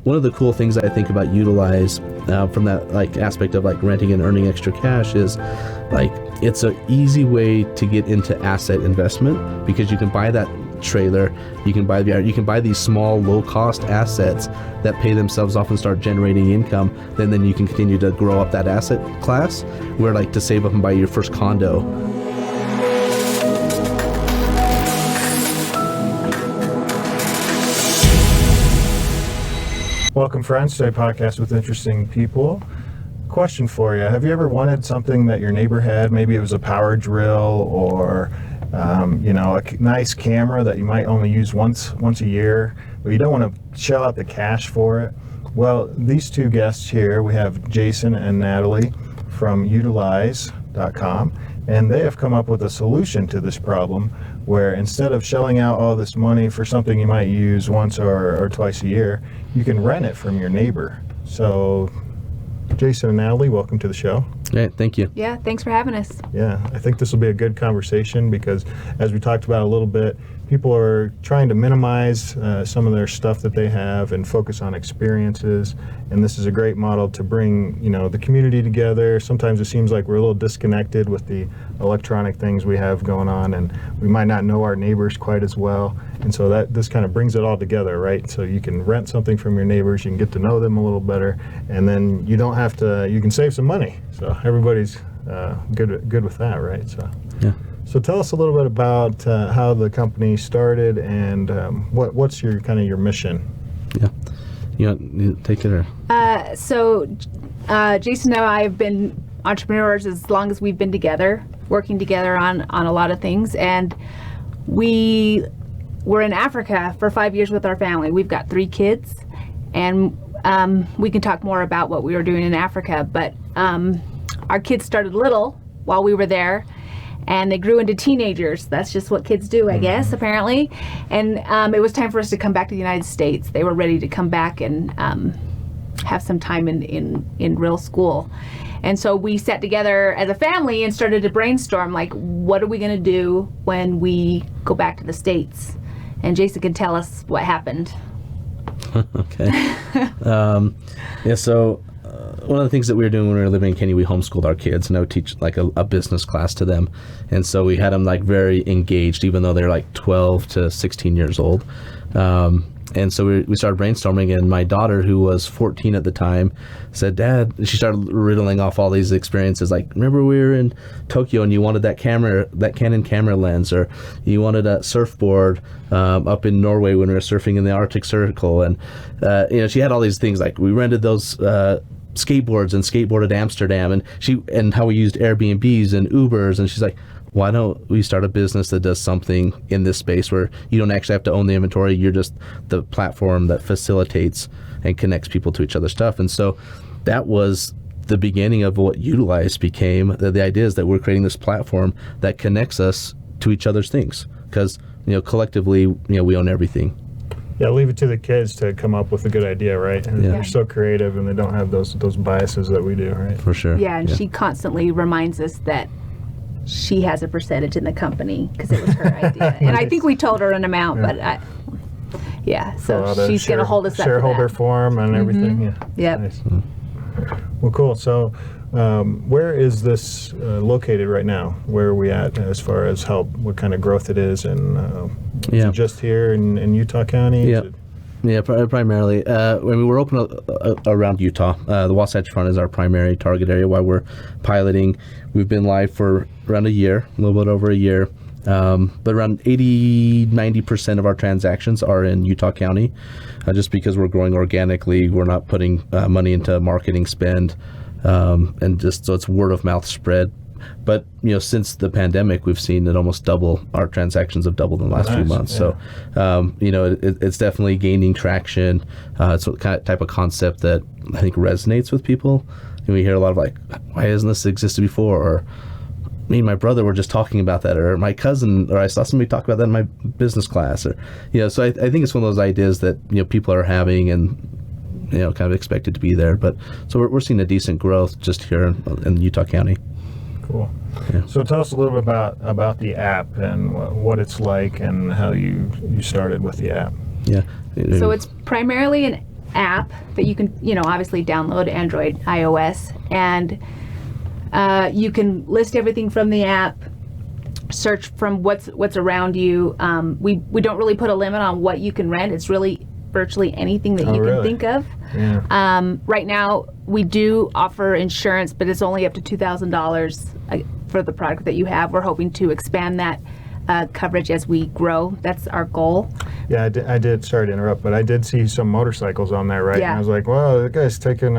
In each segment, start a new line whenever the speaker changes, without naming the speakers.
one of the cool things that I think about Yoodlize from that like aspect of like renting and earning extra cash is like it's an easy way to get into asset investment, because you can buy that trailer, you can buy these small low cost assets that pay themselves off and start generating income. Then you can continue to grow up that asset class, where like to save up and buy your first condo.
Welcome, friends, to a podcast with interesting people. Question for you. Have you ever wanted something that your neighbor had? Maybe it was a power drill or a nice camera that you might only use once a year, but you don't want to shell out the cash for it. Well, these two guests here, we have Jason and Natalie from Yoodlize.com, and they have come up with a solution to this problem, where instead of shelling out all this money for something you might use once or twice a year, you can rent it from your neighbor. So, Jason and Natalie, welcome to the show.
Yeah, thank you.
Yeah, thanks for having us.
Yeah, I think this will be a good conversation because, as we talked about a little bit, people are trying to minimize some of their stuff that they have and focus on experiences. And this is a great model to bring, the community together. Sometimes it seems like we're a little disconnected with the electronic things we have going on, and we might not know our neighbors quite as well. And so this kind of brings it all together, right? So you can rent something from your neighbors, you can get to know them a little better, and then you don't have to, you can save some money. So everybody's good with that, right? So
yeah.
So tell us a little bit about how the company started and what's your mission?
Yeah, you take it or.
So Jason and I have been entrepreneurs as long as we've been together, working together on a lot of things, and we were in Africa for 5 years with our family. We've got 3 kids, and we can talk more about what we were doing in Africa, but our kids started little while we were there, and they grew into teenagers. That's just what kids do, I guess, apparently. And it was time for us to come back to the United States. They were ready to come back and have some time in real school. And so we sat together as a family and started to brainstorm, like, what are we going to do when we go back to the States? And Jason can tell us what happened.
Okay. So one of the things that we were doing when we were living in Kenya, we homeschooled our kids, and I would teach like a business class to them. And so we had them like very engaged, even though they're like 12 to 16 years old. And so we started brainstorming, and my daughter, who was 14 at the time, said, "Dad," she started riddling off all these experiences. Like, remember we were in Tokyo and you wanted that Canon camera lens, or you wanted a surfboard up in Norway when we were surfing in the Arctic Circle. And, she had all these things, like we rented those skateboards and skateboarded Amsterdam, and how we used Airbnbs and Ubers. And she's like, why don't we start a business that does something in this space where you don't actually have to own the inventory, you're just the platform that facilitates and connects people to each other's stuff. And so that was the beginning of what Yoodlize became. The idea is that we're creating this platform that connects us to each other's things, because collectively we own everything.
Yeah, leave it to the kids to come up with a good idea, right? And they're so creative, and they don't have those biases that we do, right?
For sure.
Yeah, and she constantly reminds us that she has a percentage in the company because it was her idea. And I think we told her an amount, but so she's going to hold us up to that.
Shareholder form and everything.
Yeah.
Nice. Well, cool. So where is this located right now? Where are we at as far as what kind of growth it is? And is it just here in Utah County?
Yeah, primarily. We're open around Utah. The Wasatch Front is our primary target area while we're piloting. We've been live for around a year, a little bit over a year. But around 90% of our transactions are in Utah County, just because we're growing organically. We're not putting money into marketing spend, and just so it's word of mouth spread. But since the pandemic, we've seen it almost double. Our transactions have doubled in the last few months. Yeah. So, it's definitely gaining traction. It's a type of concept that I think resonates with people. And we hear a lot of like, "Why hasn't this existed before?" Or, "Me and my brother were just talking about that," or "My cousin," or "I saw somebody talk about that in my business class," or So I think it's one of those ideas that people are having and kind of expected to be there. But so we're seeing a decent growth just here in Utah County.
Cool. Yeah. So tell us a little bit about the app and what it's like and how you started with the app.
Yeah.
So it's primarily app that you can, obviously download, Android, iOS, and you can list everything from the app, search from what's around you. We don't really put a limit on what you can rent. It's really virtually anything that you can think of.
Yeah.
Right now, we do offer insurance, but it's only up to $2,000 for the product that you have. We're hoping to expand that coverage as we grow. That's our goal.
Yeah, I did. Sorry to interrupt, but I did see some motorcycles on there, right?
Yeah.
And I was like, well, that guy's taking,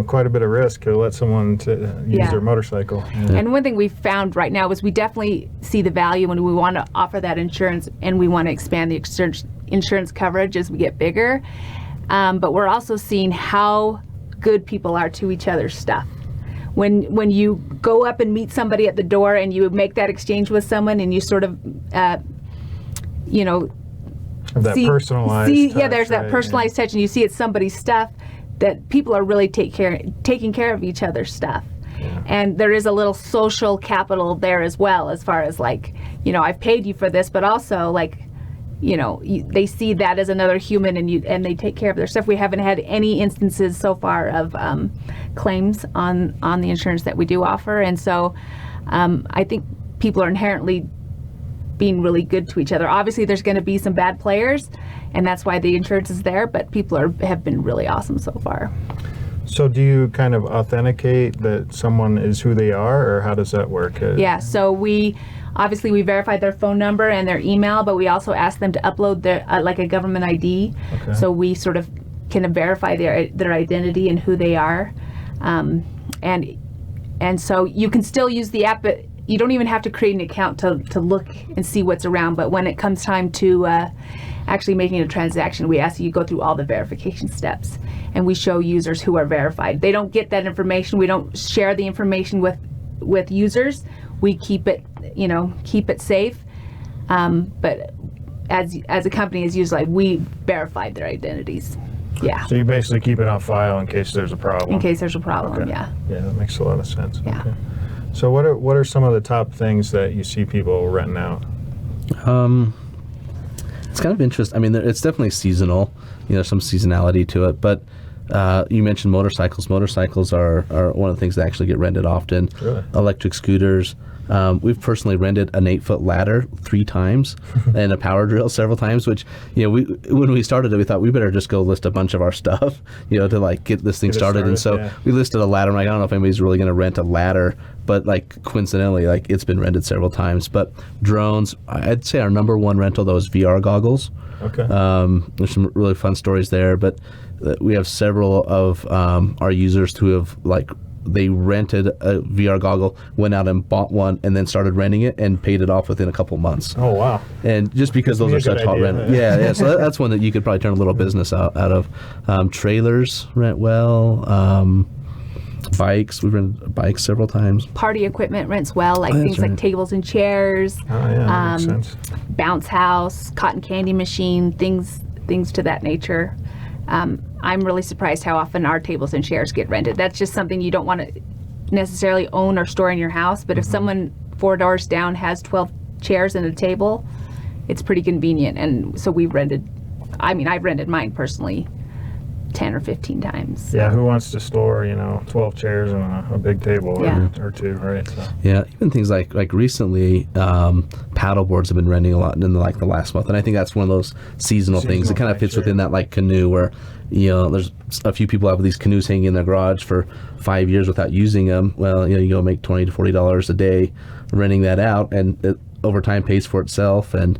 quite a bit of risk to let someone use their motorcycle. Yeah.
And one thing we found right now is we definitely see the value when we want to offer that insurance, and we want to expand the insurance coverage as we get bigger. But we're also seeing how good people are to each other's stuff. When you go up and meet somebody at the door and you make that exchange with someone, and you sort of,
Have that personalized touch,
there's that
right?
personalized touch, and you see it's somebody's stuff, that people are really taking care of each other's stuff.
Yeah.
And there is a little social capital there as well, as far as I've paid you for this, but also they see that as another human, and they take care of their stuff. We haven't had any instances so far of claims on the insurance that we do offer, and so I think people are inherently being really good to each other. Obviously, there's going to be some bad players, and that's why the insurance is there, but people have been really awesome so far.
So do you kind of authenticate that someone is who they are, or how does that work?
Yeah, so we verify their phone number and their email, but we also ask them to upload their a government ID.
Okay.
So we sort of can verify their identity and who they are, and so you can still use the app, but you don't even have to create an account to look and see what's around. But when it comes time to actually making a transaction, we ask you go through all the verification steps, and we show users who are verified. They don't get that information. We don't share the information with users. We keep it safe. But as a company, as Yoodlize, we verified their identities. Yeah.
So you basically keep it on file in case there's a problem.
In case there's a problem.
Okay.
Yeah.
Yeah, that makes a lot of sense.
Yeah.
Okay. So what are some of the top things that you see people renting out?
It's kind of interesting. I mean, it's definitely seasonal. There's some seasonality to it. But you mentioned motorcycles. Motorcycles are one of the things that actually get rented often.
Really?
Electric scooters. We've personally rented an 8-foot ladder 3 times and a power drill several times, which, when we started it, we thought we better just go list a bunch of our stuff, to get this thing started. And so we listed a ladder. I'm like, I don't know if anybody's really going to rent a ladder, but coincidentally, it's been rented several times. But drones, I'd say our number one rental, though, is VR goggles.
Okay.
There's some really fun stories there, but we have several of our users who have they rented a VR goggle, went out and bought one, and then started renting it and paid it off within a couple months.
Oh, wow.
And just because those are such hot rentals. Yeah. So that's one that you could probably turn a little business out of. Trailers rent well. Bikes, we've rented bikes several times.
Party equipment rents well, things like tables and chairs.
Oh, yeah, that makes sense.
Bounce house, cotton candy machine, things to that nature. I'm really surprised how often our tables and chairs get rented. That's just something you don't want to necessarily own or store in your house, but if someone 4 doors down has 12 chairs and a table, it's pretty convenient. And so I've rented mine personally 10 or 15 times.
Yeah, who wants to store, 12 chairs and a big table or 2, right? So.
Yeah, even things like recently, paddleboards have been renting a lot in the last month, and I think that's one of those seasonal things. It kind of fits within that canoe where, there's a few people have these canoes hanging in their garage for 5 years without using them. Well, you go make $20 to $40 a day renting that out, and it over time pays for itself, and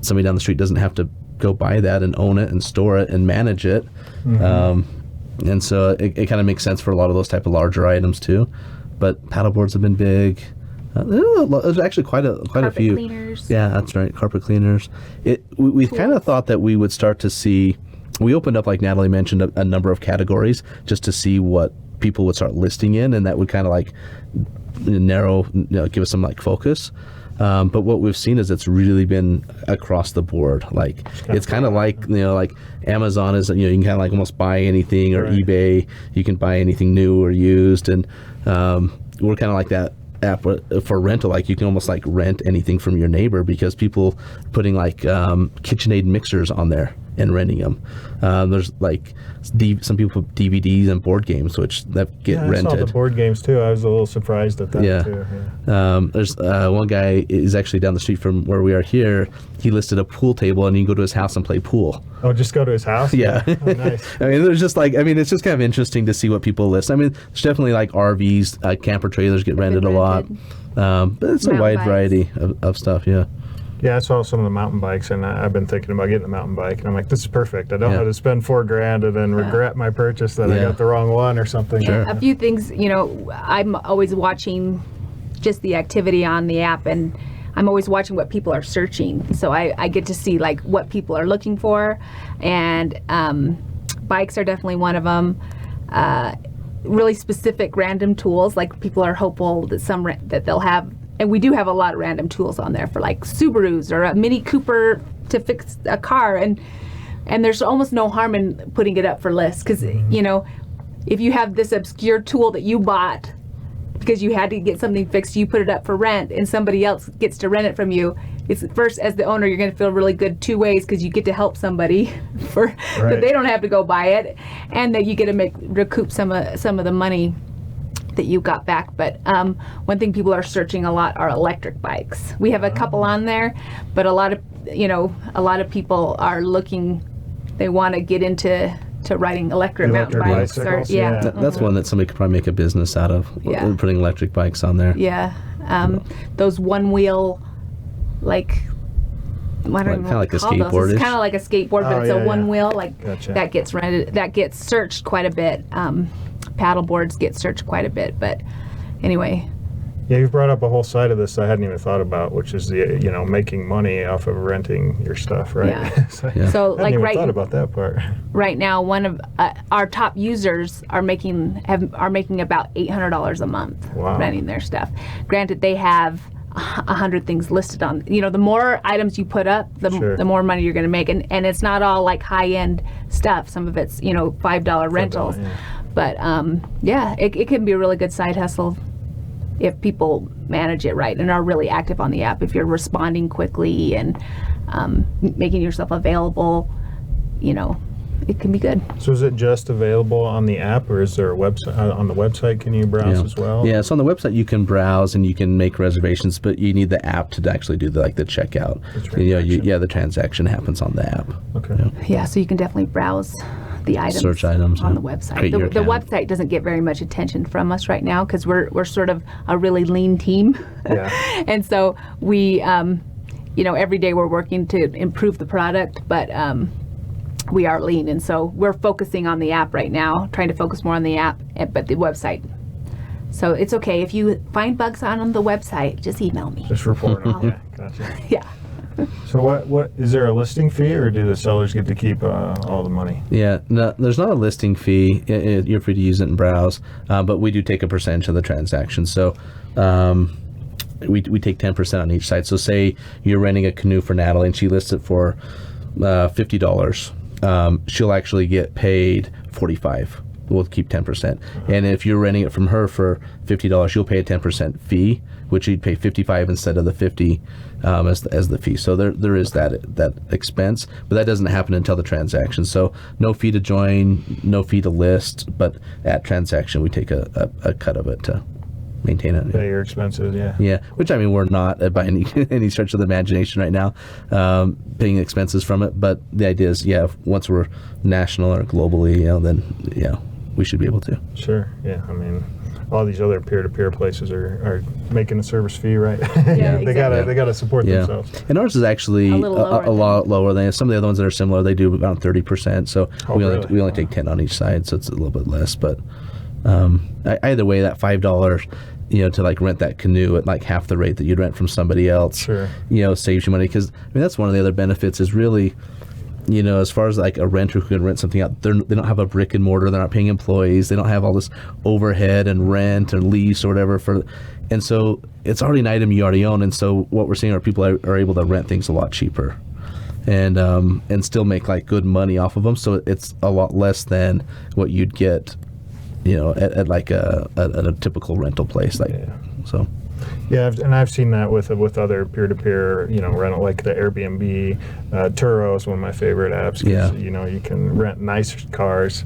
somebody down the street doesn't have to go buy that and own it and store it and manage it. Mm-hmm. And so it kind of makes sense for a lot of those type of larger items too. But paddleboards have been big. There's actually quite a few.
Carpet cleaners.
Yeah, that's right. Carpet cleaners. We kind of thought that we would start to see. We opened up, like Natalie mentioned, a number of categories just to see what people would start listing in, and that would kind of narrow, give us some focus. But what we've seen is it's really been across the board. It's kind of like Amazon is, you can kind of almost buy anything, or right. eBay, you can buy anything new or used. And we're kind of like that app for rental. You can almost rent anything from your neighbor, because people putting KitchenAid mixers on there. and renting them. There's like some people put DVDs and board games, which that get rented.
I saw the board games too. I was a little surprised at that too. Yeah.
There's one guy is actually down the street from where we are here. He listed a pool table, and you can go to his house and play pool.
Oh, just go to his house?
Yeah.
Oh, nice.
I mean, there's just it's just kind of interesting to see what people list. I mean, there's definitely like RVs, camper trailers get rented a lot. But it's a wide variety of stuff, yeah.
Yeah, I saw some of the mountain bikes, and I've been thinking about getting a mountain bike, and I'm like, this is perfect. I don't have to spend $4,000 and then regret my purchase that I got the wrong one or something.
Sure.
A few things, I'm always watching just the activity on the app, and I'm always watching what people are searching. So I get to see like what people are looking for, and bikes are definitely one of them. Really specific random tools, like people are hopeful that that they'll have. And we do have a lot of random tools on there for like Subarus or a Mini Cooper to fix a car, and there's almost no harm in putting it up for lists, because if you have this obscure tool that you bought because you had to get something fixed, you put it up for rent, and somebody else gets to rent it from you. It's first, as the owner, you're going to feel really good two ways, because you get to help somebody that they don't have to go buy it, and that you get to recoup some of the money that you got back. But one thing people are searching a lot are electric bikes. We have a couple on there, but a lot of people are looking. They want to get into riding electric mountain bikes.
That's one that somebody could probably make a business out of. Putting electric bikes on there.
Yeah, those one wheel, like. Kind of
like a skateboard.
It's kind of like a skateboard, but it's a one wheel.
Gotcha.
That gets rented. That gets searched quite a bit. Paddleboards get searched quite a bit, but anyway.
Yeah, you've brought up a whole side of this I hadn't even thought about, which is the making money off of renting your stuff, right?
Yeah. So
I hadn't even thought about that part.
Right now, one of our top users are making about $800 a month renting their stuff. Granted, they have 100 things listed on. The more items you put up, the more money you're going to make, and it's not all like high end stuff. Some of it's $5 rentals. But it can be a really good side hustle if people manage it right and are really active on the app. If you're responding quickly and making yourself available, it can be good.
So is it just available on the app, or is there a website? On the website, can you browse as well?
Yeah, so on the website you can browse and you can make reservations, but you need the app to actually do the checkout. The transaction happens on the app.
Okay.
Yeah, so you can definitely browse the items,
search items
on the website. The website doesn't get very much attention from us right now, because we're sort of a really lean team.
Yeah.
And so we, every day we're working to improve the product, but we are lean, and so we're focusing on the app right now, trying to focus more on the app, but the website. So it's okay if you find bugs on the website, just email me.
Just report them. Yeah, gotcha.
Yeah.
So what is there a listing fee, or do the sellers get to keep all the money?
Yeah, no, there's not a listing fee. You're free to use it and browse, but we do take a percentage of the transaction. So we take 10% on each side. So say you're renting a canoe for Natalie and she lists it for $50. She'll actually get paid $45. We'll keep 10%. And if you're renting it from her for $50, you'll pay a 10% fee, which you'd pay $55 instead of the $50 as the fee. So there is that expense, but that doesn't happen until the transaction. So no fee to join, no fee to list, but at transaction we take a cut of it to maintain it.
Pay your expenses,
Yeah, which we're not by any stretch of the imagination right now paying expenses from it, but the idea is, once we're national or globally, then we should be able to.
Sure, yeah. All these other peer-to-peer places are making a service fee, right?
Yeah,
they gotta support themselves.
And ours is actually a lot lower than some of the other ones that are similar. They do about 30%, so we only take 10 on each side, so it's a little bit less. But either way, that $5 to rent that canoe at half the rate that you'd rent from somebody else,
sure,
saves you money, because that's one of the other benefits is really, as far as a renter who can rent something out, they don't have a brick and mortar, they're not paying employees, they don't have all this overhead and rent and lease or whatever and so it's already an item you already own, and so what we're seeing are people are able to rent things a lot cheaper and still make good money off of them, so it's a lot less than what you'd get at a typical rental place. So
Yeah, and I've seen that with other peer-to-peer, rental, like the Airbnb. Turo is one of my favorite apps. 'Cause, you can rent nice cars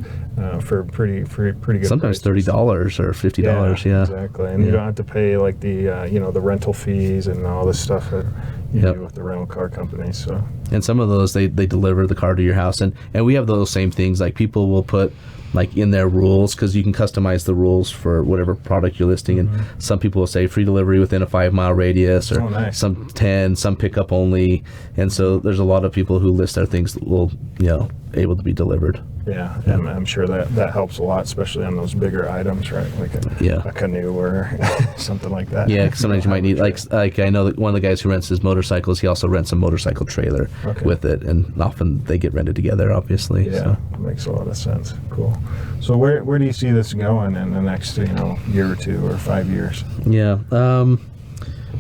for pretty good.
Sometimes
prices.
$30 or $50. Yeah,
exactly. And you don't have to pay like the the rental fees and all this stuff that you do with the rental car companies. So.
And some of those they deliver the car to your house, and we have those same things. Like people will put like in their rules, because you can customize the rules for whatever product you're listing, and some people will say free delivery within a 5-mile radius, or some 10, some pickup only, and so there's a lot of people who list their things that will able to be delivered.
Yeah, and I'm sure that helps a lot, especially on those bigger items, right? Like a canoe or something like that.
Yeah, 'cause sometimes you might need, like I know that one of the guys who rents his motorcycles, he also rents a motorcycle trailer with it, and often they get rented together, obviously.
Yeah,
so.
Makes a lot of sense. Cool. So where do you see this going in the next year or 2 or 5 years?
Yeah.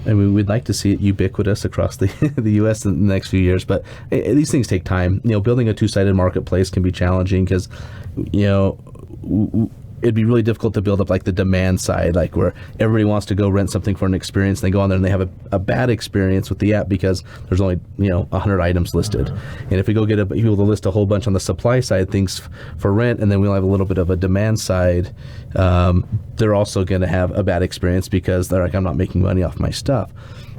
I mean, we'd like to see it ubiquitous across the U.S. in the next few years, but these things take time. Building a two-sided marketplace can be challenging because, it'd be really difficult to build up like the demand side, like where everybody wants to go rent something for an experience. And they go on there and they have a bad experience with the app because there's only 100 items listed. And if we go get people to list a whole bunch on the supply side things for rent, and then we'll have a little bit of a demand side, they're also going to have a bad experience because they're like, I'm not making money off my stuff.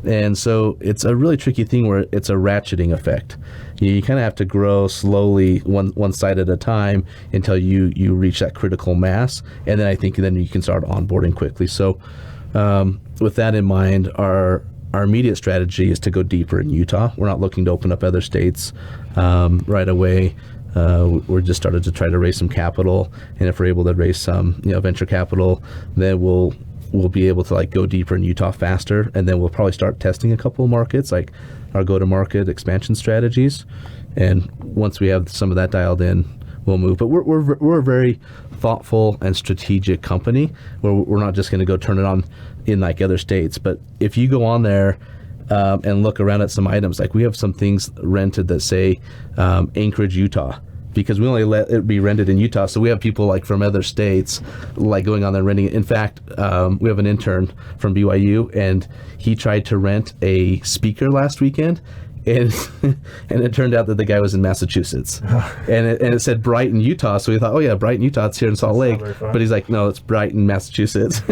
And so it's a really tricky thing where it's a ratcheting effect. You kind of have to grow slowly one side at a time until you reach that critical mass, and then I think then you can start onboarding quickly. So with that in mind, our immediate strategy is to go deeper in Utah. We're not looking to open up other states right away. We're just started to try to raise some capital, and if we're able to raise some venture capital, then we'll be able to like go deeper in Utah faster, and then we'll probably start testing a couple of markets, like our go-to-market expansion strategies. And once we have some of that dialed in, we'll move. But we're a very thoughtful and strategic company where we're not just going to go turn it on in like other states. But if you go on there and look around at some items, like we have some things rented that say Anchorage, Utah, because we only let it be rented in Utah. So we have people like from other states like going on there and renting it. In fact, we have an intern from BYU, and he tried to rent a speaker last weekend, and it turned out that the guy was in Massachusetts. and it said Brighton, Utah. So we thought, oh yeah, Brighton, Utah, it's here in Salt Lake. But he's like, no, it's Brighton, Massachusetts.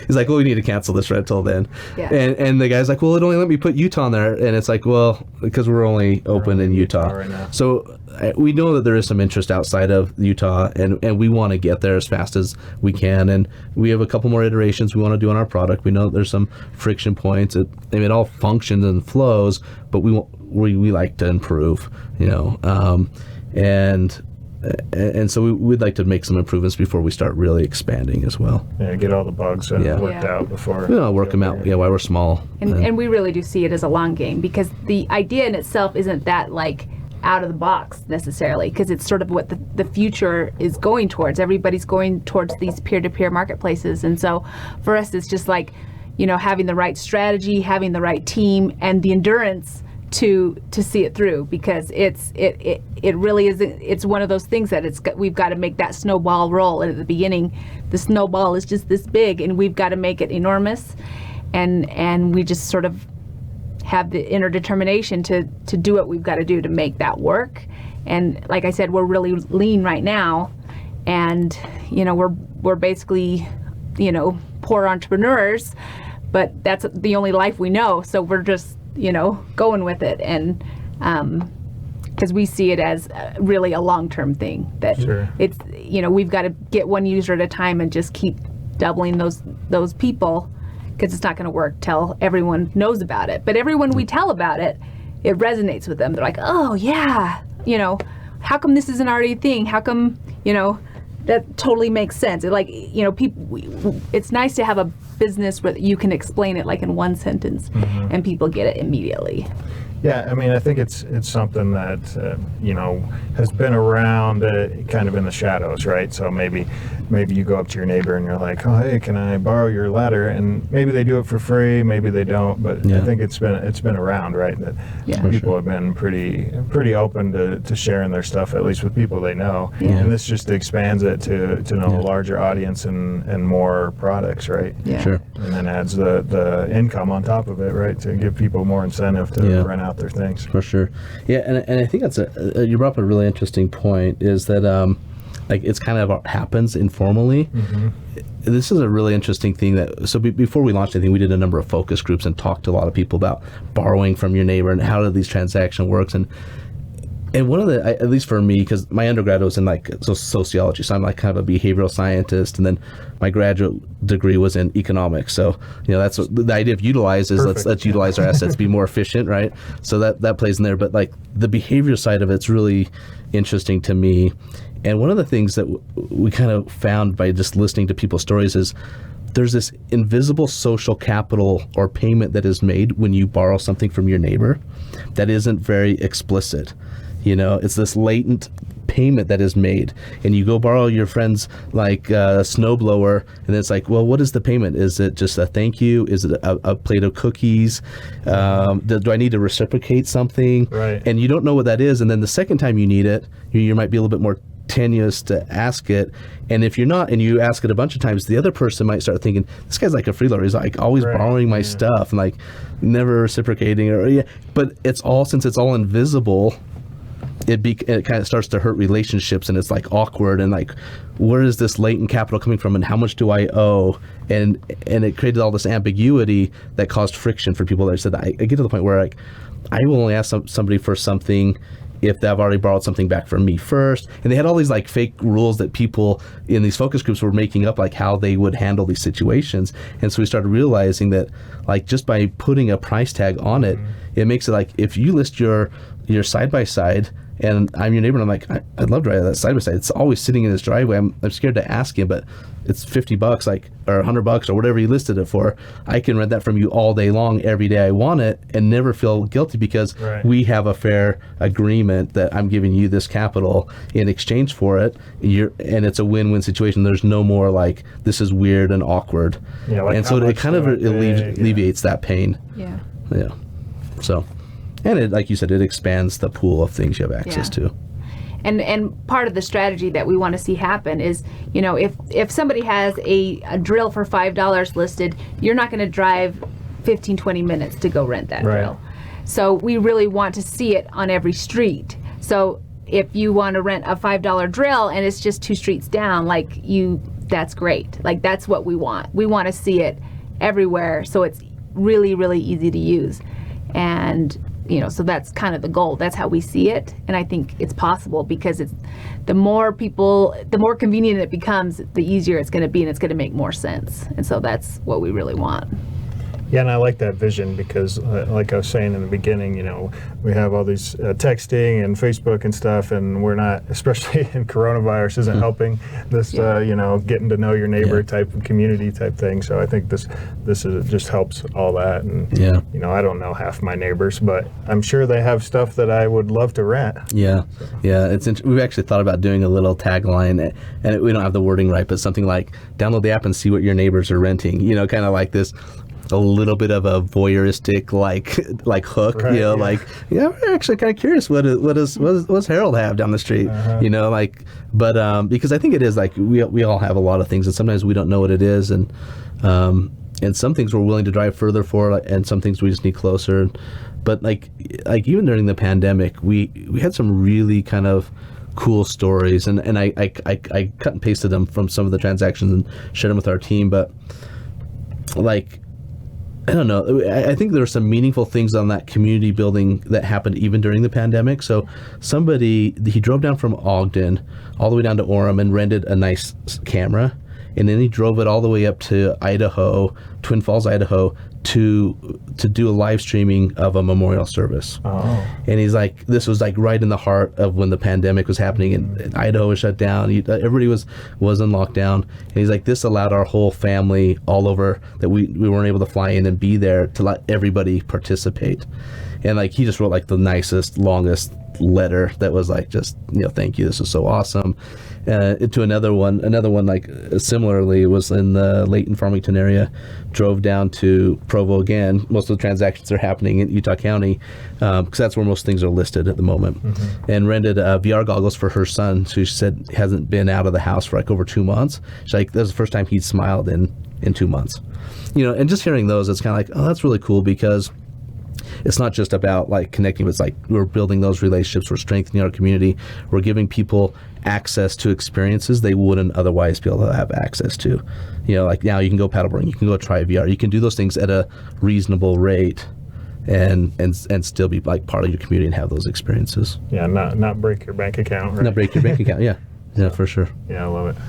He's like, well, we need to cancel this rental then. Yeah. And the guy's like, well, it only let me put Utah on there. And it's like, well, because we're only open in Utah right now. So we know that there is some interest outside of Utah, and we want to get there as fast as we can. And we have a couple more iterations we want to do on our product. We know that there's some friction points. It all functions and flows, but we like to improve, and so we'd like to make some improvements before we start really expanding as well.
Yeah, get all the bugs worked out before.
Work them out. Yeah, while we're small.
And we really do see it as a long game, because the idea in itself isn't that like out of the box necessarily, because it's sort of what the future is going towards. Everybody's going towards these peer-to-peer marketplaces, and so for us, it's just like having the right strategy, having the right team, and the endurance to see it through, because it really is. It's one of those things that we've got to make that snowball roll. And at the beginning, the snowball is just this big, and we've got to make it enormous, and we just sort of have the inner determination to do what we've got to do to make that work. And like I said, we're really lean right now, and we're basically poor entrepreneurs, but that's the only life we know. So we're just going with it, and because we see it as really a long-term thing, that it's we've got to get one user at a time and just keep doubling those people, because it's not going to work till everyone knows about it. But everyone we tell about it, it resonates with them. They're like, oh yeah, how come this isn't already a thing? How come that totally makes sense. People, it's nice to have a business where you can explain it like in one sentence, and people get it immediately.
Yeah, I mean, I think it's something that has been around, kind of in the shadows, right? So maybe you go up to your neighbor and you're like, oh, hey, can I borrow your ladder? And maybe they do it for free, maybe they don't, but I think it's been around, right? That people have been pretty open to sharing their stuff, at least with people they know.
Yeah.
And this just expands it to know a larger audience and more products, right?
Yeah.
Sure.
And then adds the income on top of it, right? To give people more incentive to rent out their things.
For sure. Yeah, and I think that's you brought up a really interesting point, is that like it's kind of happens informally.
Mm-hmm.
This is a really interesting thing before we launched anything, we did a number of focus groups and talked to a lot of people about borrowing from your neighbor and how do these transactions works. And one of the, at least for me, because my undergrad was in sociology, so I'm like kind of a behavioral scientist, and then my graduate degree was in economics. So that's what the idea of Yoodlize is. Let's utilize our assets, be more efficient, right? So that plays in there. But like the behavior side of it's really interesting to me. And one of the things that we kind of found by just listening to people's stories is there's this invisible social capital or payment that is made when you borrow something from your neighbor that isn't very explicit. It's this latent payment that is made, and you go borrow your friend's snowblower, and it's like, well, what is the payment? Is it just a thank you? Is it a plate of cookies? Do I need to reciprocate something?
Right.
And you don't know what that is, and then the second time you need it, you might be a little bit more tenuous to ask it, and if you're not and you ask it a bunch of times, the other person might start thinking, this guy's like a freeloader, he's like always borrowing my stuff and like never reciprocating, but since it's all invisible, it kind of starts to hurt relationships, and it's like awkward, and like, where is this latent capital coming from, and how much do I owe? And it created all this ambiguity that caused friction for people. That said, I get to the point where like I will only ask somebody for something if they've already borrowed something back from me first. And they had all these like fake rules that people in these focus groups were making up, like how they would handle these situations. And so we started realizing that like just by putting a price tag on it, it makes it like if you list your side by side, and I'm your neighbor, and I'm like, I'd love to ride that side by side. It's always sitting in his driveway. I'm scared to ask him, but it's $50, like, or $100, or whatever you listed it for. I can rent that from you all day long, every day I want it, and never feel guilty because we have a fair agreement that I'm giving you this capital in exchange for it. And it's a win-win situation. There's no more like this is weird and awkward. Yeah, like, and so it kind of alleviates that pain.
Yeah.
Yeah. So. And it, like you said, it expands the pool of things you have access to.
And part of the strategy that we want to see happen is, if somebody has a drill for $5 listed, you're not going to drive 15, 20 minutes to go rent that drill. So we really want to see it on every street. So if you want to rent a $5 drill and it's just 2 streets down, that's great. Like, that's what we want. We want to see it everywhere, so it's really, really easy to use. And so that's kind of the goal. That's how we see it. And I think it's possible because the more convenient it becomes, the easier it's going to be, and it's going to make more sense. And so that's what we really want.
Yeah, and I like that vision because, like I was saying in the beginning, we have all these texting and Facebook and stuff, and we're not, especially in coronavirus, isn't helping this, getting to know your neighbor type of community type thing. So I think this just helps all that. And I don't know half my neighbors, but I'm sure they have stuff that I would love to rent. Yeah, we've actually thought about doing a little tagline, and we don't have the wording right, but something like download the app and see what your neighbors are renting. Kind of like this. A little bit of a voyeuristic like hook, we're actually kind of curious what does Harold have down the street, but because I think it is like we all have a lot of things, and sometimes we don't know what it is, and some things we're willing to drive further for, and some things we just need closer. But like even during the pandemic, we had some really kind of cool stories, and I cut and pasted them from some of the transactions and shared them with our team, but I don't know. I think there were some meaningful things on that community building that happened even during the pandemic. So he drove down from Ogden all the way down to Orem and rented a nice camera. And then he drove it all the way up to Idaho, Twin Falls, Idaho, to do a live streaming of a memorial service. Oh. And he's like, this was like right in the heart of when the pandemic was happening, and Idaho was shut down. Everybody was in lockdown. And he's like, this allowed our whole family all over that we weren't able to fly in and be there to let everybody participate.
And like he just wrote like the nicest, longest letter that was like just, thank you, this is so awesome. To another one like similarly was in the Layton Farmington area, drove down to Provo again. Most of the transactions are happening in Utah County because that's where most things are listed at the moment. And rented VR goggles for her son, who she said hasn't been out of the house for like over 2 months. She's like, that was the first time he'd smiled in 2 months. And just hearing those, it's kind of like, oh, that's really cool, because it's not just about like connecting, it's like we're building those relationships, we're strengthening our community, we're giving people access to experiences they wouldn't otherwise be able to have access to. Like now you can go paddleboarding, you can go try VR, you can do those things at a reasonable rate and still be like part of your community and have those experiences.
Yeah, not break your bank account, right?
Not break your bank account, yeah. Yeah, for sure.
Yeah, I love it.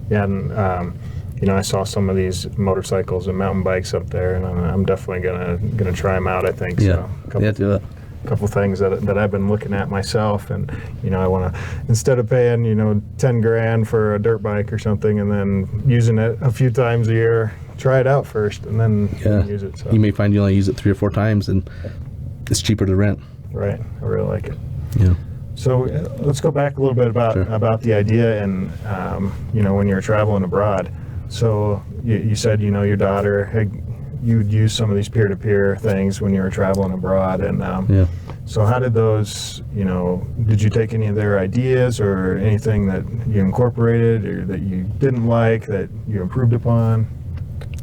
Yeah, and I saw some of these motorcycles and mountain bikes up there, and I'm definitely gonna try them out, I think.
Yeah.
So
Do that.
couple things that I've been looking at myself, and I want to, instead of paying $10,000 for a dirt bike or something and then using it a few times a year, try it out first and then use it. So.
You may find you only use it 3 or 4 times and it's cheaper to rent.
Right, I really like it.
Yeah.
So let's go back a little bit about the idea and when you were traveling abroad. So you said your daughter you'd use some of these peer-to-peer things when you were traveling abroad, and so how did those, did you take any of their ideas or anything that you incorporated or that you didn't like that you improved upon?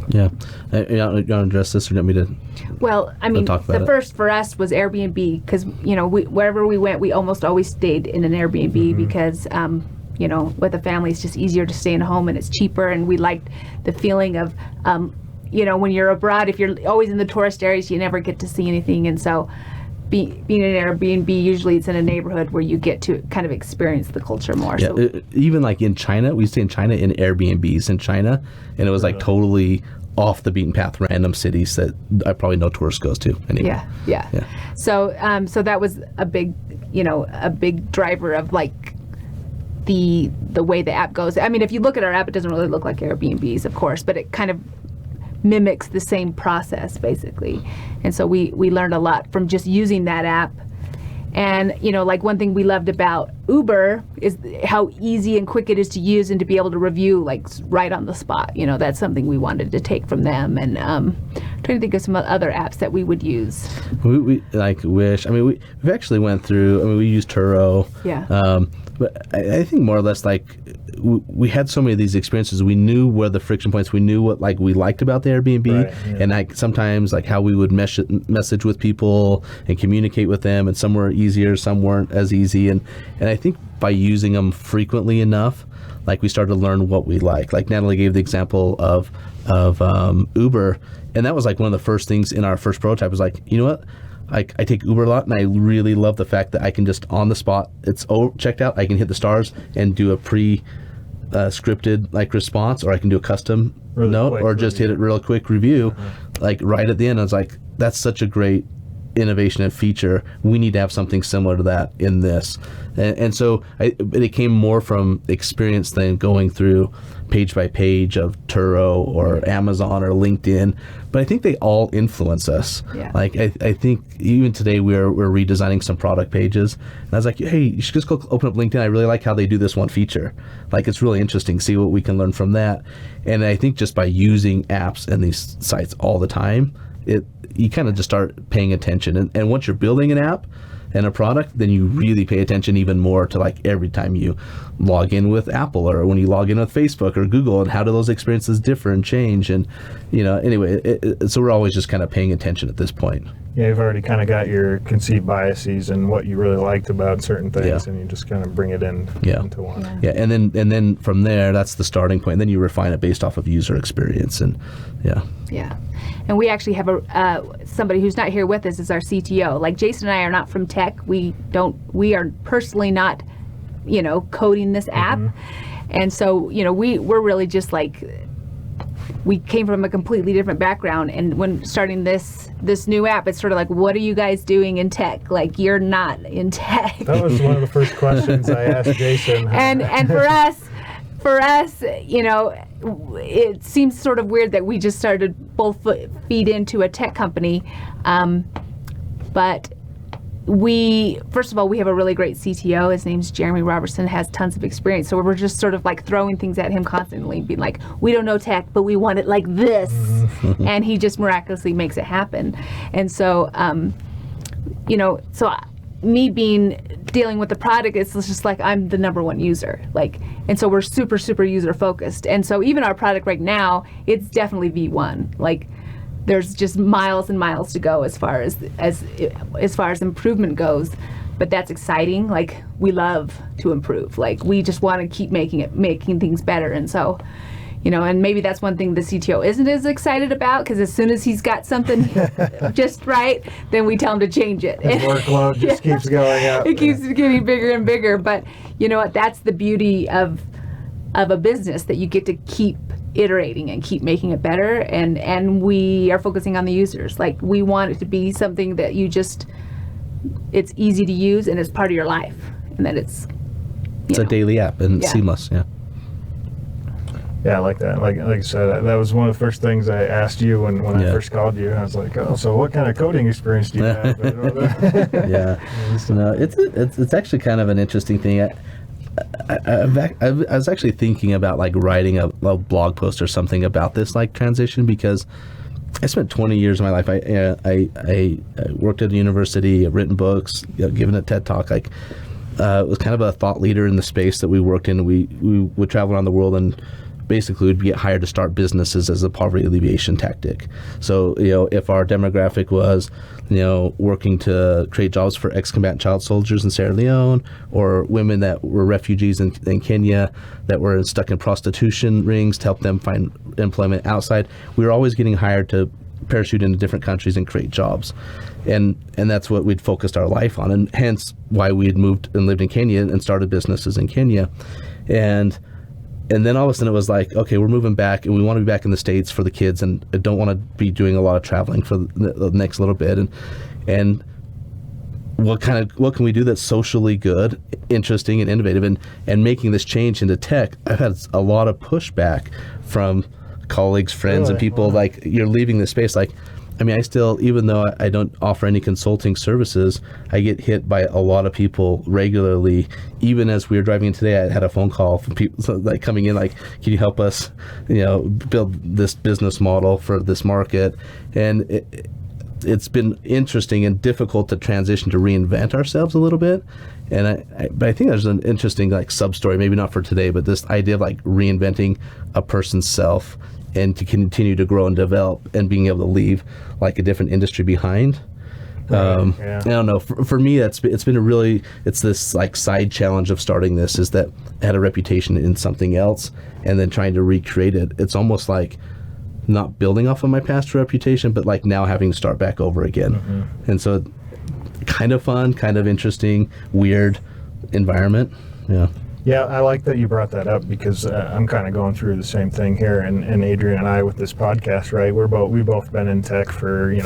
Yeah. You want to address this or do you want me to?
Well, I mean, the first for us was Airbnb, because, wherever we went, we almost always stayed in an Airbnb because, with a family, it's just easier to stay in a home and it's cheaper. And we liked the feeling of, when you're abroad, if you're always in the tourist areas, you never get to see anything. And so being in an Airbnb, usually it's in a neighborhood where you get to kind of experience the culture more.
Yeah,
so,
even like in China, we stay in China in Airbnbs in China, and it was like totally off the beaten path, random cities that I probably no tourist goes to anyway.
Yeah. So that was a big, a big driver of like the way the app goes. I mean, if you look at our app, it doesn't really look like Airbnbs, of course, but it kind of mimics the same process basically. And so we learned a lot from just using that app. And like one thing we loved about Uber is how easy and quick it is to use and to be able to review like right on the spot. That's something we wanted to take from them. And trying to think of some other apps that we would use. We like Wish. I mean, we've actually went through. I mean, we used Turo. Yeah.
But I think more or less like we had so many of these experiences. We knew where the friction points. We knew what like we liked about the Airbnb, and like sometimes like how we would message with people and communicate with them. And some were easier, some weren't as easy. And I think by using them frequently enough, like we started to learn what we like. Like Natalie gave the example of Uber, and that was like one of the first things in our first prototype. Was like, you know what? I take Uber a lot, and I really love the fact that I can just on the spot, it's checked out, I can hit the stars and do a scripted like response, or I can do a custom note, or just hit it real quick review, like right at the end. I was like, that's such a great innovation and feature. We need to have something similar to that in this. And so it came more from experience than going through page by page of Turo or Amazon or LinkedIn. But I think they all influence us.
Yeah.
Like I think even today we're redesigning some product pages, and I was like, hey, you should just go open up LinkedIn. I really like how they do this one feature. Like it's really interesting. See what we can learn from that. And I think just by using apps and these sites all the time, you kind of just start paying attention. And once you're building an app and a product, then you really pay attention even more to like every time you log in with Apple or when you log in with Facebook or Google, and how do those experiences differ and change. And anyway, so we're always just kind of paying attention at this point.
Yeah, you've already kind of got your conceived biases and what you really liked about certain things, and you just kind of bring it into one.
Yeah, and then from there, that's the starting point. And then you refine it based off of user experience, and
Yeah, and we actually have somebody who's not here with us is our CTO. Like Jason and I are not from tech. We are personally not, coding this app, and so we're really just like, we came from a completely different background, and when starting this new app, it's sort of like, what are you guys doing in tech? Like, you're not in tech.
That was one of the first questions I asked Jason.
And for us, it seems sort of weird that we just started both feet into a tech company. But first of all, we have a really great CTO. His name's Jeremy Robertson, has tons of experience. So we're just sort of like throwing things at him constantly, being like, we don't know tech, but we want it like this. And he just miraculously makes it happen. And so, me dealing with the product, it's just like I'm the number one user. And so we're super, super user focused. And so even our product right now, it's definitely V1. There's just miles and miles to go as far as improvement goes, but that's exciting. We love to improve. We just want to keep making things better. And so, and maybe that's one thing the CTO isn't as excited about, because as soon as he's got something just right, then we tell him to change it.
His workload just keeps going up.
It keeps getting bigger and bigger. But you know what? That's the beauty of a business, that you get to keep iterating and keep making it better, and we are focusing on the users. We want it to be something that it's easy to use and it's part of your life, and that it's
a daily app and seamless.
Yeah, I like that. Like I said, that was one of the first things I asked you when I first called you. I was like, oh, so what kind of coding experience do you have?
No, it's actually kind of an interesting thing. I was actually thinking about writing a blog post or something about this transition, because I spent 20 years of my life. I worked at a university, I've written books, given a TED Talk. Was kind of a thought leader in the space that we worked in. We would travel around the world and basically would get hired to start businesses as a poverty alleviation tactic. So, if our demographic was, working to create jobs for ex-combatant child soldiers in Sierra Leone, or women that were refugees in Kenya that were stuck in prostitution rings, to help them find employment outside, we were always getting hired to parachute into different countries and create jobs. And that's what we'd focused our life on, and hence why we had moved and lived in Kenya and started businesses in Kenya. And then all of a sudden it was like, okay, we're moving back and we want to be back in the States for the kids, and I don't want to be doing a lot of traveling for the next little bit. And what can we do that's socially good, interesting, and innovative, and making this change into tech? I've had a lot of pushback from colleagues, friends, and people you're leaving this space. I still, even though I don't offer any consulting services, I get hit by a lot of people regularly. Even as we were driving in today, I had a phone call from people coming in, can you help us, build this business model for this market? And it's been interesting and difficult to transition to reinvent ourselves a little bit. But I think there's an interesting sub-story, maybe not for today, but this idea of reinventing a person's self, and to continue to grow and develop, and being able to leave a different industry behind. I don't know. For me, it's been it's this side challenge of starting this, is that I had a reputation in something else, and then trying to recreate it. It's almost not building off of my past reputation, but now having to start back over again. Mm-hmm. And so, kind of fun, kind of interesting, weird environment. Yeah.
Yeah, I like that you brought that up, because I'm kind of going through the same thing here, and Adrian and I with this podcast, right? We've both been in tech for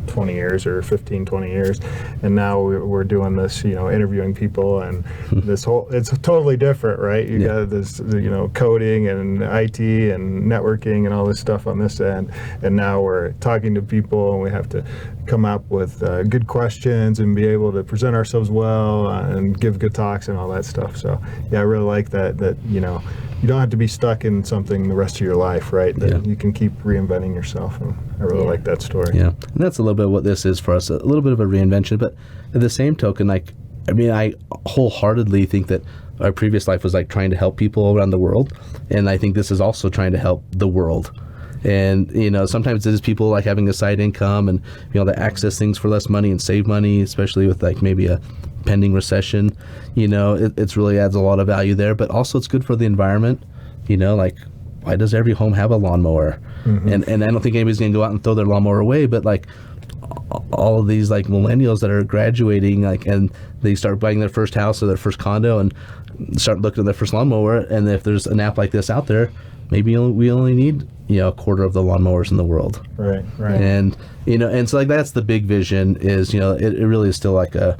20 years or 15, 20 years, and now we're doing this, interviewing people, and it's totally different, right? You got this, coding and IT and networking and all this stuff on this end, and now we're talking to people, and we have to come up with good questions and be able to present ourselves well and give good talks and all that stuff. So yeah, I really like that you don't have to be stuck in something the rest of your life, right? That you can keep reinventing yourself, and I really like that story.
Yeah, and that's a little bit what this is for us, a little bit of a reinvention, but at the same token, I wholeheartedly think that our previous life was trying to help people around the world, and I think this is also trying to help the world. And sometimes it is people having a side income and being able to access things for less money and save money, especially with maybe a pending recession. It's really adds a lot of value there, but also it's good for the environment. Why does every home have a lawnmower? Mm-hmm. And I don't think anybody's gonna go out and throw their lawnmower away, but all of these millennials that are graduating, and they start buying their first house or their first condo and start looking at their first lawnmower, and if there's an app like this out there, maybe we only need a quarter of the lawnmowers in the world.
Right.
And and so that's the big vision, is it really is still a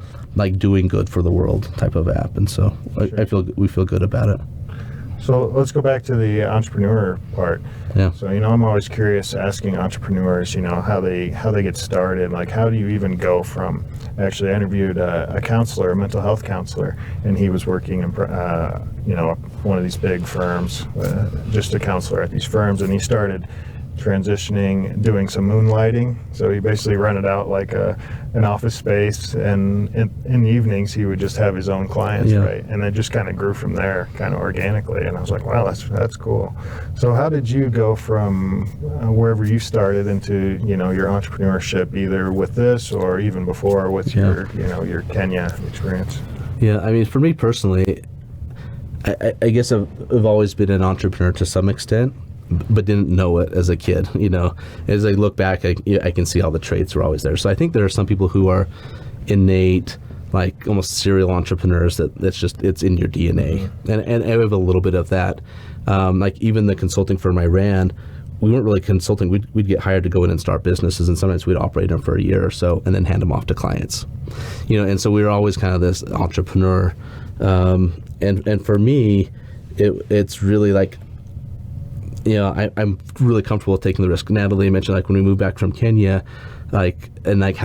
doing good for the world type of app, and so sure. I feel we feel good about it.
So let's go back to the entrepreneur part.
Yeah.
So, I'm always curious asking entrepreneurs, how they get started. Like, how do you even go from, actually I interviewed a counselor, a mental health counselor, and he was working in, one of these big firms, just a counselor at these firms, and he started transitioning, doing some moonlighting. So he basically rented out like an office space, and in the evenings he would just have his own clients, right? And it just kind of grew from there, kind of organically. And I was like, wow, that's cool. So how did you go from wherever you started into your entrepreneurship, either with this or even before with your Kenya experience?
Yeah, I mean, for me personally, I guess I've always been an entrepreneur to some extent, but didn't know it as a kid. As I look back, I can see all the traits were always there. So I think there are some people who are innate, like almost serial entrepreneurs, it's in your DNA. And I have a little bit of that. Like even the consulting firm I ran, we weren't really consulting. We'd get hired to go in and start businesses, and sometimes we'd operate them for a year or so and then hand them off to clients. And so we were always kind of this entrepreneur. And for me, it's really like, I'm really comfortable with taking the risk. Natalie mentioned, like, when we moved back from Kenya, how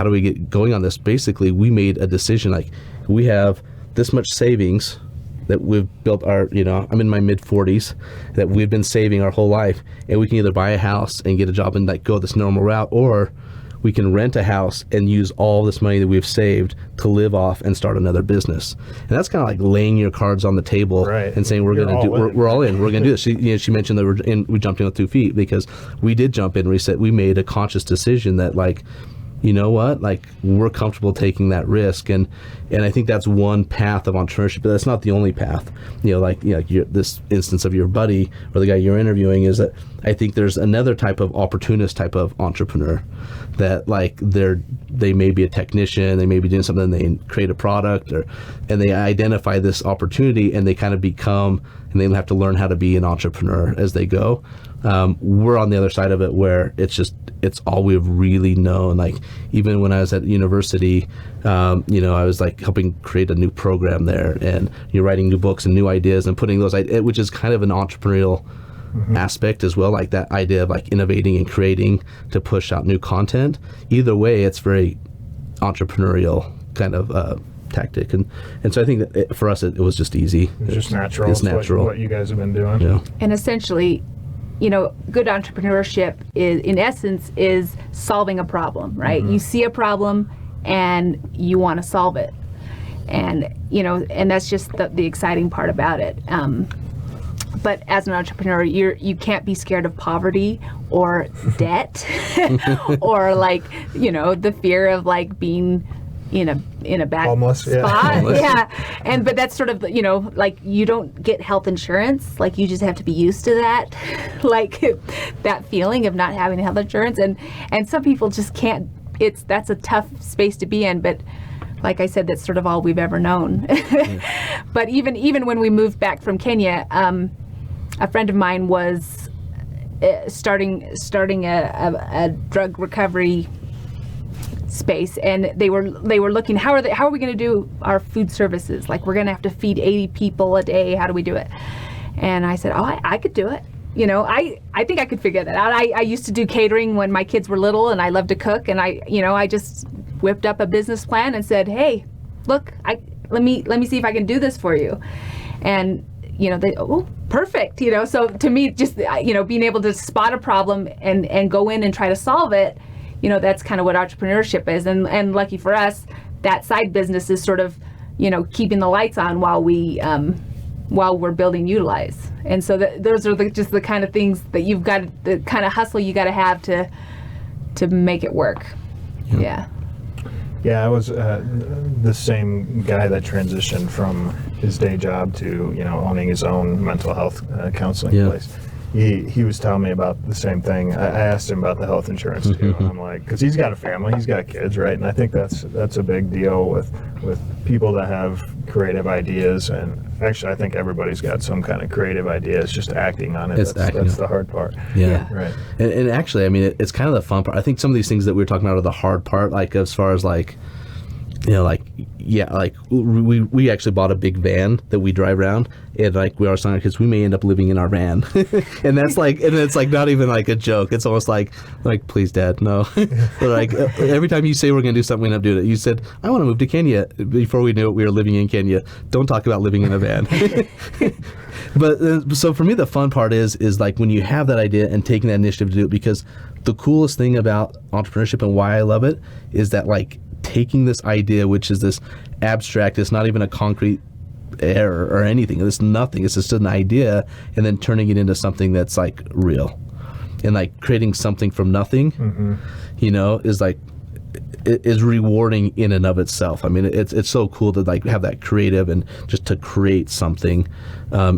do we get going on this? Basically, we made a decision, like, we have this much savings that we've built I'm in my mid-40s, that we've been saving our whole life, and we can either buy a house and get a job and like go this normal route, or we can rent a house and use all this money that we've saved to live off and start another business. And that's kind of like laying your cards on the table, right, and saying we're all in. We're going to do this. She mentioned that we jumped in with 2 feet, because we did jump in. We made a conscious decision that, like, you know what, like, we're comfortable taking that risk. And I think that's one path of entrepreneurship, but that's not the only path. This instance of your buddy or the guy you're interviewing, is that I think there's another type of opportunist type of entrepreneur that, like, they may be a technician, they may be doing something, they create a product, and they identify this opportunity, and they kind of become, and they have to learn how to be an entrepreneur as they go. We're on the other side of it, where it's all we've really known. Like, even when I was at university, I was like helping create a new program there, and you're writing new books and new ideas and putting those, which is kind of an entrepreneurial aspect as well, like that idea of like innovating and creating to push out new content. Either way, it's very entrepreneurial kind of tactic, and so I think that for us it was just easy.
It's just natural.
It's natural.
What you guys have been doing.
Yeah.
And essentially, good entrepreneurship is, in essence, is solving a problem, right? You see a problem and you want to solve it, and and that's just the exciting part about it. But as an entrepreneur, you can't be scared of poverty or debt or like the fear of like being in a bad
homeless
spot. Yeah. But that's sort of like, you don't get health insurance, like you just have to be used to that, like that feeling of not having health insurance, and some people just can't. That's a tough space to be in, but like I said, that's sort of all we've ever known. But even when we moved back from Kenya, a friend of mine was starting a drug recovery space, and they were looking, how are we going to do our food services? Like, we're going to have to feed 80 people a day. How do we do it? And I said, I could do it. I think I could figure that out. I used to do catering when my kids were little, and I loved to cook, and I just whipped up a business plan and said, hey, look, let me see if I can do this for you. And they, perfect. So to me, just being able to spot a problem and go in and try to solve it, that's kind of what entrepreneurship is. And lucky for us, that side business is sort of keeping the lights on while we're building Yoodlize. And so those are just the kind of things that you've got, the kind of hustle you got to have to make it work. Yeah.
Yeah, I was the same guy that transitioned from his day job to owning his own mental health counseling place. He was telling me about the same thing. I asked him about the health insurance too. And I'm like, because he's got a family, he's got kids, right? And I think that's a big deal with people that have creative ideas. And actually, I think everybody's got some kind of creative idea. It's just acting on it. That's the hard part.
Yeah.
Right.
And actually, I mean, it's kind of the fun part. I think some of these things that we were talking about are the hard part, like as far as like, like yeah, like we actually bought a big van that we drive around, and like we are saying, because we may end up living in our van, and it's like not even like a joke. It's almost like please, Dad, no. But like every time you say we're gonna do something, we end up doing it. You said I want to move to Kenya. Before we knew it, we were living in Kenya. Don't talk about living in a van. But so for me, the fun part is like when you have that idea and taking that initiative to do it, because the coolest thing about entrepreneurship and why I love it is that like taking this idea, which is this abstract, it's not even a concrete error or anything, it's nothing, it's just an idea, and then turning it into something that's like real, and like creating something from nothing, you know, is like is rewarding in and of itself. I mean, it's so cool to like have that creative, and just to create something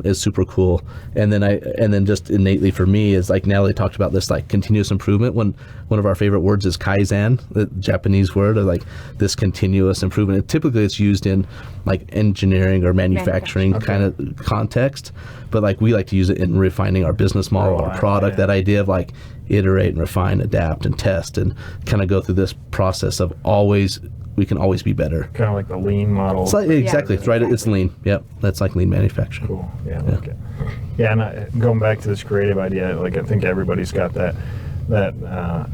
is super cool. And then just innately for me is like Natalie talked about this like continuous improvement. One of our favorite words is Kaizen, the Japanese word, or like this continuous improvement. Typically it's used in like engineering or manufacturing kind of context, but like we like to use it in refining our business model, our product, that idea of like iterate and refine, adapt and test, and kind of go through this process of we can always be better.
Kind of like the lean model.
It's like, exactly. It's right. It's lean. Yep. That's like lean manufacturing.
Cool. Yeah, I like it. Yeah, and going back to this creative idea, like I think everybody's got that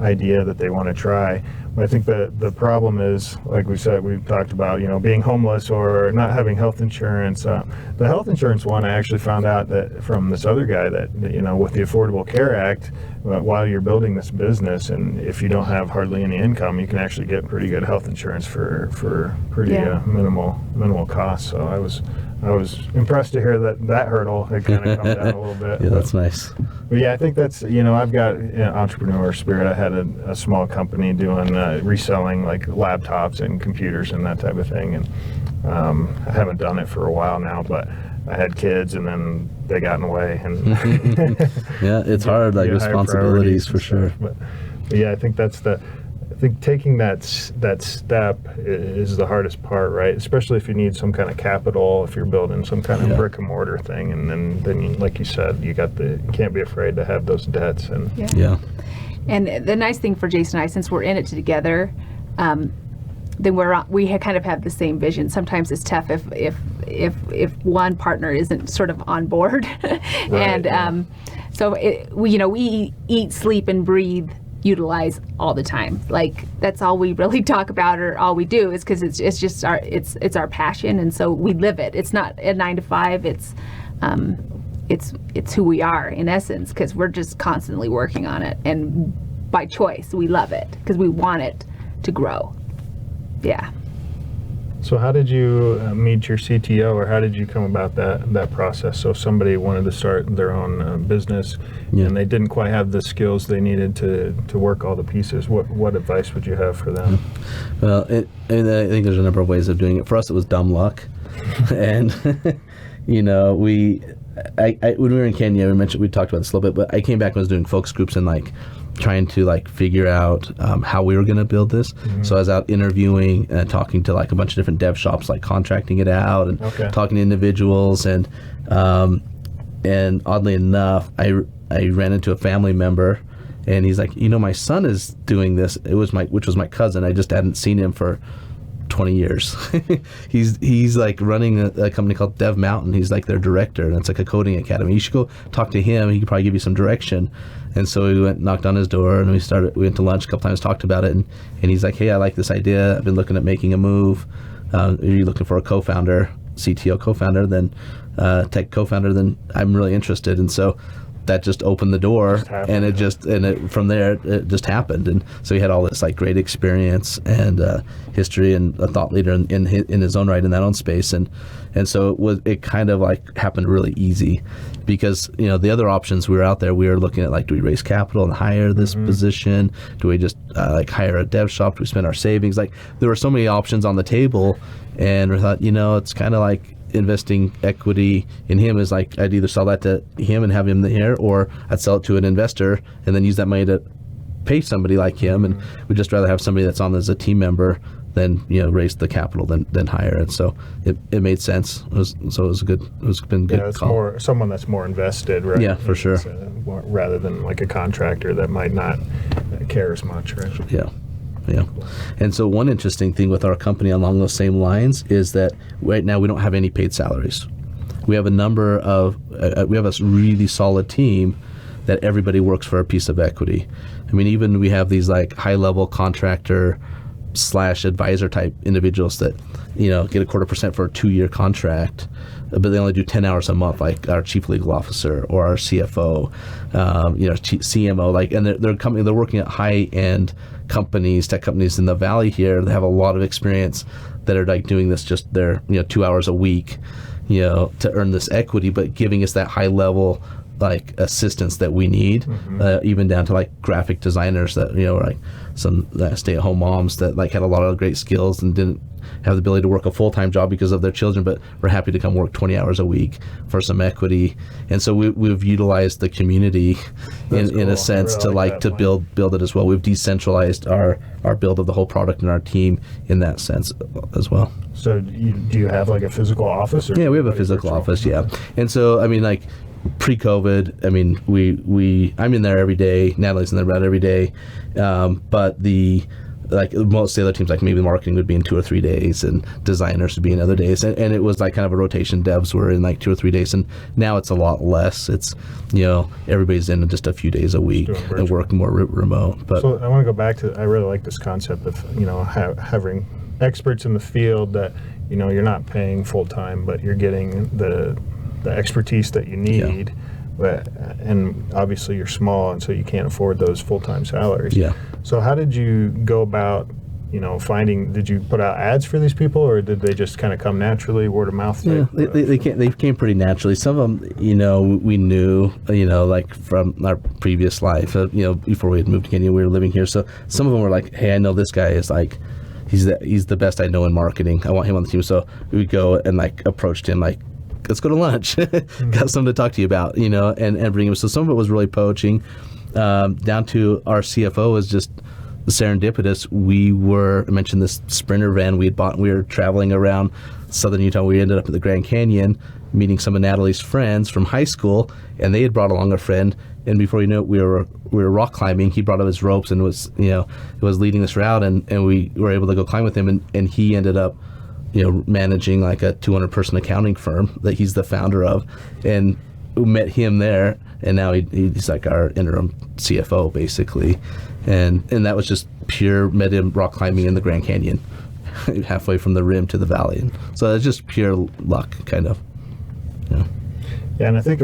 idea that they want to try. But I think the problem is, like we've talked about, you know, being homeless or not having health insurance. The health insurance one, I actually found out that from this other guy that, you know, with the Affordable Care Act, while you're building this business, and if you don't have hardly any income, you can actually get pretty good health insurance for pretty minimal cost. So I was impressed to hear that hurdle had kind of come down a little bit.
Yeah, that's nice.
But yeah, I think that's, you know, I've got entrepreneur spirit. I had a small company doing reselling like laptops and computers and that type of thing, and I haven't done it for a while now, but I had kids and then they got in the way, and
yeah, it's hard, like responsibilities for sure.
But yeah, I think taking that step is the hardest part, right? Especially if you need some kind of capital, if you're building some kind of brick and mortar thing, and then you, like you said, you can't be afraid to have those debts. And
And the nice thing for Jason and I, since we're in it together, then we kind of have the same vision. Sometimes it's tough if one partner isn't sort of on board, right, and so we eat, sleep, and breathe Yoodlize all the time. Like that's all we really talk about, or all we do, is because it's just our passion, and so we live it. It's not a 9 to 5. It's who we are in essence, because we're just constantly working on it, and by choice we love it because we want it to grow. Yeah.
So how did you meet your CTO, or how did you come about that process? So if somebody wanted to start their own business and they didn't quite have the skills they needed to work all the pieces, what advice would you have for them?
Well, and I think there's a number of ways of doing it. For us, it was dumb luck. And, you know, when we were in Kenya, we talked about this a little bit, but I came back and was doing focus groups and like trying to like figure out how we were going to build this. So I was out interviewing and talking to like a bunch of different dev shops, like contracting it out and talking to individuals. And oddly enough, I ran into a family member, and he's like, you know, my son is doing this. Which was my cousin. I just hadn't seen him for 20 years. He's like running a company called Dev Mountain. He's like their director, and it's like a coding academy. You should go talk to him. He could probably give you some direction. And so we went, knocked on his door, and we went to lunch a couple times, talked about it, and he's like, hey, I like this idea. I've been looking at making a move. Are you looking for a co-founder, CTO co-founder, then tech co-founder? Then I'm really interested. And so that just opened the door, and from there it just happened. And so he had all this like great experience and history, and a thought leader in his own right in that own space. And so it kind of like happened really easy, because you know the other options we were out there, we were looking at like, do we raise capital and hire this position? Do we just like hire a dev shop? Do we spend our savings? Like there were so many options on the table, and we thought, you know, it's kind of like investing equity in him is like, I'd either sell that to him and have him there, or I'd sell it to an investor and then use that money to pay somebody like him. And we'd just rather have somebody that's on as a team member than, you know, raise the capital than hire. And so it made sense. It was been a good
it's
call.
More someone that's more invested, right?
Yeah, for sure.
Rather than like a contractor that might not care as much, right?
Yeah. Yeah. And so one interesting thing with our company along those same lines is that right now we don't have any paid salaries. We have a number of, we have a really solid team that everybody works for a piece of equity. I mean, even we have these like high-level contractor / advisor type individuals that, you know, get 0.25% for a 2-year contract, but they only do 10 hours a month, like our chief legal officer or our CFO, you know, CMO, like, and they're working at high-end companies, tech companies in the Valley here. They have a lot of experience that are like doing this just their, you know, 2 hours a week, you know, to earn this equity, but giving us that high level like assistance that we need, even down to like graphic designers that, you know, like some stay-at-home moms that like had a lot of great skills and didn't have the ability to work a full-time job because of their children, but were happy to come work 20 hours a week for some equity. And so we've utilized the community in a sense to like to build it as well. We've decentralized our build of the whole product and our team in that sense as well.
So do you have like a physical office? Or
yeah, we have a physical office, yeah. And so, I mean, like, pre-COVID, I mean, I'm in there every day. Natalie's in there about every day. But most of the other teams, like maybe marketing would be in 2 or 3 days, and designers would be in other days. And it was like kind of a rotation. Devs were in like 2 or 3 days, and now it's a lot less. It's, you know, everybody's in just a few days a week and working more remote. But
so I want to go back to, I really like this concept of, you know, having experts in the field that, you know, you're not paying full time, but you're getting the expertise that you need. And obviously you're small, and so you can't afford those full-time salaries.
Yeah.
So how did you go about, you know, did you put out ads for these people, or did they just kind of come naturally, word of mouth?
Yeah, they came pretty naturally. Some of them, you know, we knew, you know, like from our previous life, you know, before we had moved to Kenya, we were living here. So some of them were like, hey, I know this guy is like, he's the best I know in marketing. I want him on the team. So we would go and like approached him like, let's go to lunch. Got something to talk to you about, you know, and bring him. So some of it was really poaching, down to our CFO was just serendipitous. I mentioned this Sprinter van we had bought, and we were traveling around southern Utah. We ended up at the Grand Canyon, meeting some of Natalie's friends from high school, and they had brought along a friend. And before you know it, we were rock climbing. He brought up his ropes and was leading this route, and we were able to go climb with him, and he ended up, you know, managing like a 200-person accounting firm that he's the founder of, and we met him there, and now he's like our interim CFO basically, and that was just pure, met him rock climbing in the Grand Canyon, halfway from the rim to the valley, and so it's just pure luck, kind of.
Yeah, and I think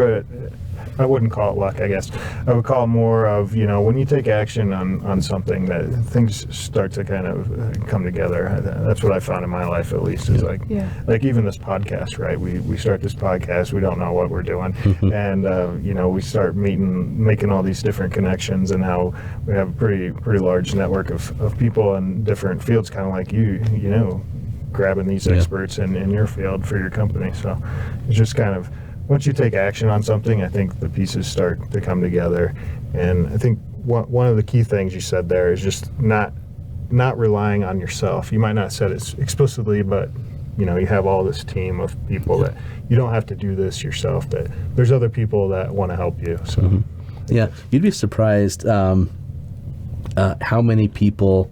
I wouldn't call it luck, I guess. I would call it more of, you know, when you take action on something, that things start to kind of come together. That's what I found in my life, at least, is like even this podcast, right? We start this podcast, we don't know what we're doing. And, you know, we start making all these different connections, and now we have a pretty large network of people in different fields, kind of like you know, grabbing these experts in your field for your company. So it's just kind of, once you take action on something, I think the pieces start to come together. And I think one of the key things you said there is just not relying on yourself. You might not have said it explicitly, but, you know, you have all this team of people that you don't have to do this yourself, that there's other people that want to help you. So
yeah, you'd be surprised how many people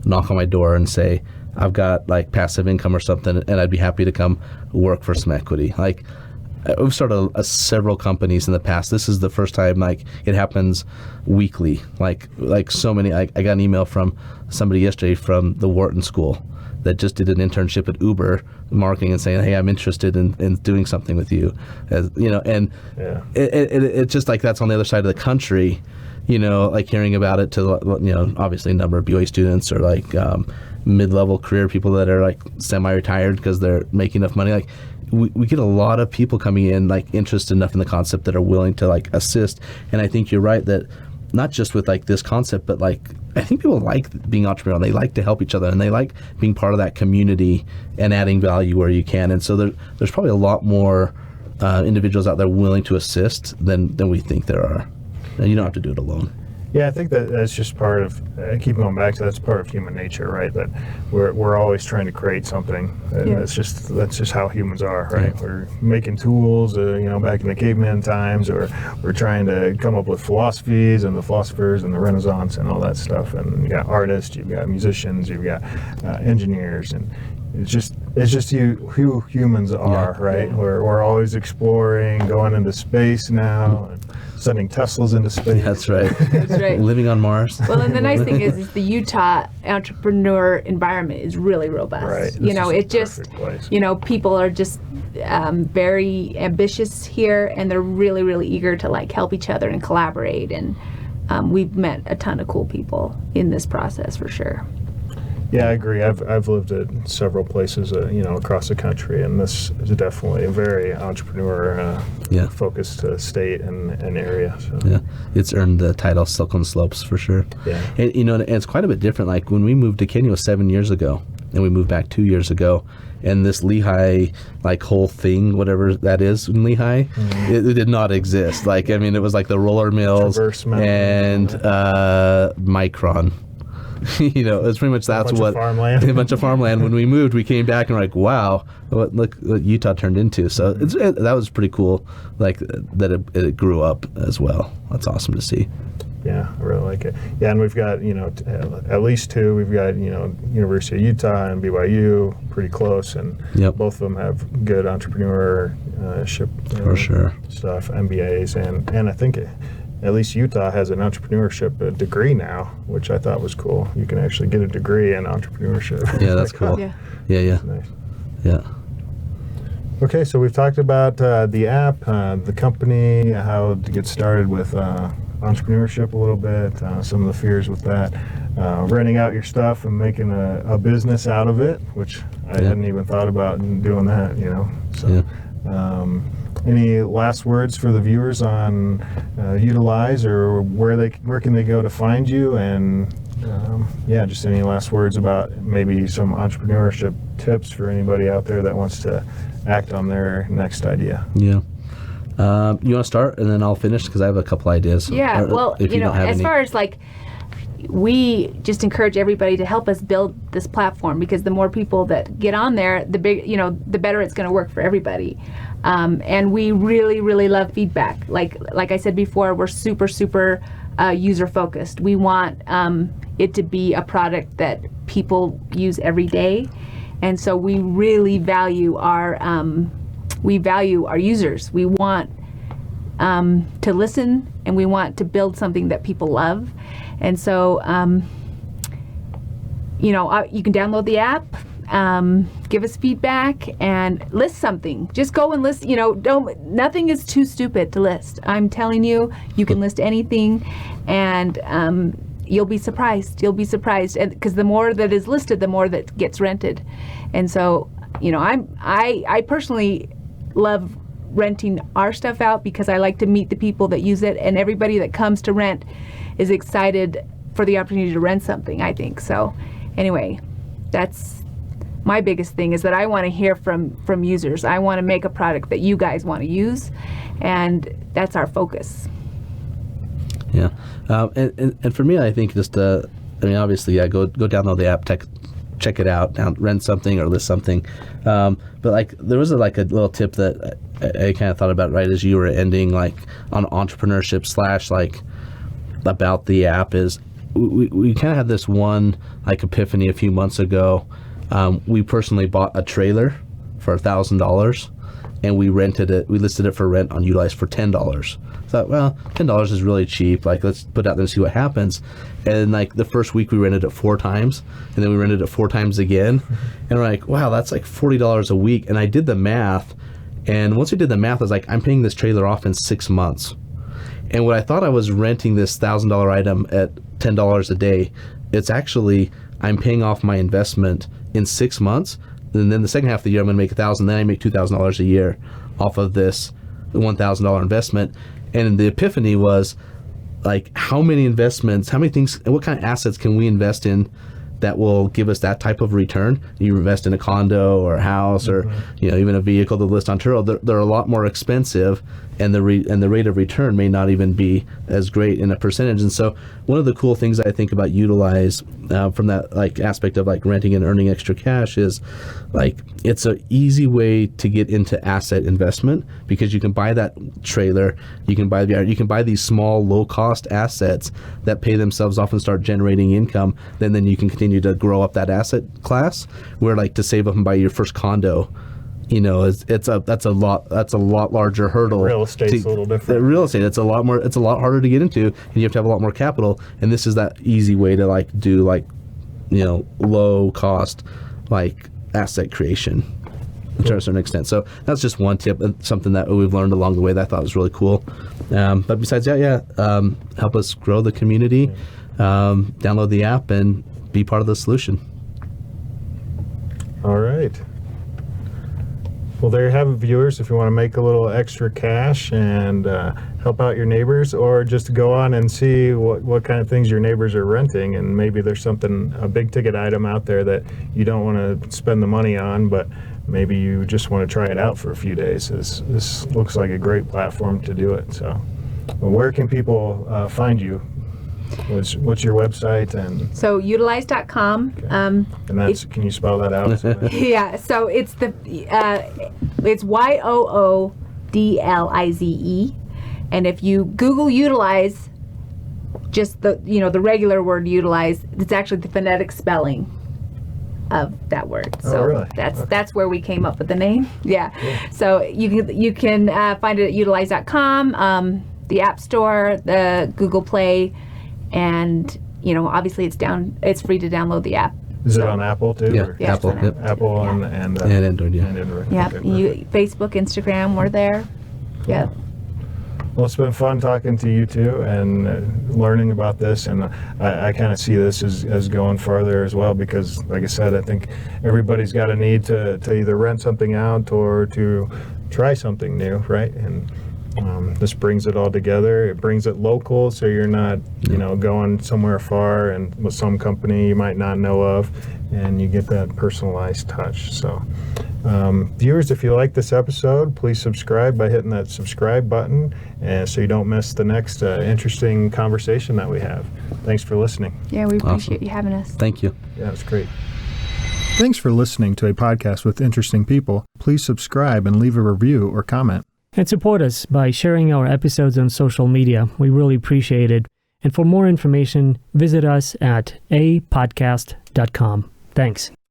knock on my door and say, I've got like passive income or something, and I'd be happy to come work for some equity. Like, we've started several companies in the past. This is the first time like it happens weekly. Like so many. I got an email from somebody yesterday from the Wharton School that just did an internship at Uber marketing and saying, hey, I'm interested in doing something with you, as you know. And it's just like that's on the other side of the country, you know, like hearing about it to, you know, obviously a number of BYU students or like mid-level career people that are like semi-retired because they're making enough money. Like we get a lot of people coming in like interested enough in the concept that are willing to like assist. And I think you're right that not just with like this concept, but like I think people like being entrepreneurial. They like to help each other, and they like being part of that community and adding value where you can. And so there's probably a lot more individuals out there willing to assist than we think there are. And you don't have to do it alone.
Yeah, I think that's just part of, keep going back to that's part of human nature, right? That we're always trying to create something. That's just how humans are, right?
Yeah.
We're making tools, back in the caveman times, or we're trying to come up with philosophies and the philosophers and the Renaissance and all that stuff. And you got artists, you've got musicians, you've got engineers, and it's just who humans are, right?
Yeah.
We're always exploring, going into space now. And sending Teslas into space.
That's right.
That's right.
Living on Mars.
Well, and the nice thing is the Utah entrepreneur environment is really robust.
Right.
It just,
place.
People are just very ambitious here, and they're really, really eager to like help each other and collaborate. And we've met a ton of cool people in this process for sure.
Yeah, I agree. I've lived at several places, across the country, and this is definitely a very entrepreneur focused state and area. So.
Yeah, it's earned the title Silicon Slopes for sure.
Yeah,
and and it's quite a bit different. Like when we moved to Kenya was 7 years ago, and we moved back 2 years ago. And this Lehigh, whole thing, whatever that is in Lehigh, it did not exist. It was like the roller mills and Micron. It's pretty much that's what
farmland.
A bunch of farmland. When we moved, we came back and we're like, wow, look what Utah turned into. So that was pretty cool. That it grew up as well. That's awesome to see.
Yeah, I really like it. Yeah, and we've got at least two. We've got University of Utah and BYU, pretty close, and both of them have good entrepreneurship
for sure
stuff, MBAs, and I think at least Utah has an entrepreneurship degree now, which I thought was cool. You can actually get a degree in entrepreneurship.
Yeah, that's cool.
Yeah.
Yeah.
Nice.
Yeah.
Okay, so we've talked about the app, the company, how to get started with entrepreneurship a little bit, some of the fears with that, renting out your stuff and making a business out of it, which I hadn't even thought about doing that, So, any last words for the viewers on Yoodlize, or where can they go to find you, and just any last words about maybe some entrepreneurship tips for anybody out there that wants to act on their next idea?
Yeah. You want to start, and then I'll finish because I have a couple ideas.
Yeah. Well, as far as we just encourage everybody to help us build this platform, because the more people that get on there, the better it's going to work for everybody. And we really, really love feedback. Like I said before, we're super, super user focused. We want it to be a product that people use every day, and so we really value our users. We want to listen, and we want to build something that people love. And so, you can download the app, give us feedback, and list something. Just go and list. Nothing is too stupid to list. I'm telling you, you can list anything, and you'll be surprised. You'll be surprised, and because the more that is listed, the more that gets rented. And so, I personally love renting our stuff out because I like to meet the people that use it, and everybody that comes to rent is excited for the opportunity to rent something, I think. So anyway, that's my biggest thing, is that I want to hear from users. I want to make a product that you guys want to use, and that's our focus.
Yeah. And for me, I think just obviously, go download the app, check it out, rent something or list something. But there was a little tip that I kind of thought about right as you were ending, on entrepreneurship / about the app, is we kind of had this one epiphany a few months ago. We personally bought a trailer for $1,000, and we rented it. We listed it for rent on Yoodlize for $10. Thought, well, $10 is really cheap. Let's put it out there and see what happens. And the first week we rented it 4 times, and then we rented it 4 times again. And we're like, wow, that's $40 a week. And I did the math, and once we did the math, I was like, I'm paying this trailer off in 6 months. And what I thought I was renting this $1,000 item at $10 a day, it's actually, I'm paying off my investment in 6 months. And then the second half of the year, I'm going to make $1,000. Then I make $2,000 a year off of this $1,000 investment. And the epiphany was, how many investments, how many things, and what kind of assets can we invest in that will give us that type of return. You invest in a condo or a house or even a vehicle to list on Turo. They're a lot more expensive, and the rate of return may not even be as great in a percentage. And so one of the cool things I think about Yoodlize from that like aspect of like renting and earning extra cash is like it's an easy way to get into asset investment, because you can buy that trailer, you can buy these small low cost assets that pay themselves off and start generating income. Then you can continue to grow up that asset class, where like to save up and buy your first condo, that's a lot larger hurdle.
Real estate's a little different.
Real estate, it's a lot harder to get into, and you have to have a lot more capital. And this is that easy way to like do like, low cost like asset creation to a certain extent. So that's just one tip, something that we've learned along the way that I thought was really cool. But besides that, help us grow the community. Download the app and be part of the solution.
All right. Well, there you have it, viewers. If you want to make a little extra cash and help out your neighbors, or just to go on and see what kind of things your neighbors are renting, and maybe there's a big ticket item out there that you don't want to spend the money on, but maybe you just want to try it out for a few days. This looks like a great platform to do it. So where can people find you? What's your website? And
so Yoodlize.com.
Okay. And that's, can you spell that out?
Yeah, so it's it's Yoodlize, and if you Google Yoodlize, just the regular word Yoodlize, it's actually the phonetic spelling of that word. So
really?
that's where we came up with the name. Yeah. Cool. So you can find it at Yoodlize.com, the App Store, the Google Play. And obviously it's free to download the app.
Is it on Apple too?
Yeah, Apple.
Yep. Apple
yeah.
and
Android. Yeah.
And Android.
Yeah.
Okay,
Facebook, Instagram, we're there.
Cool.
Yeah.
Well, it's been fun talking to you two and learning about this, and I kind of see this as going farther as well, because like I said, I think everybody's got a need to either rent something out or to try something new, right? And this brings it all together. It brings it local, so you're not, going somewhere far and with some company you might not know of, and you get that personalized touch. So, viewers, if you like this episode, please subscribe by hitting that subscribe button, and so you don't miss the next interesting conversation that we have. Thanks for listening.
Yeah, we appreciate you having us.
Thank you.
Yeah, it's great. Thanks for listening to a podcast with interesting people. Please subscribe and leave a review or comment.
And support us by sharing our episodes on social media. We really appreciate it. And for more information, visit us at apodcast.com. Thanks.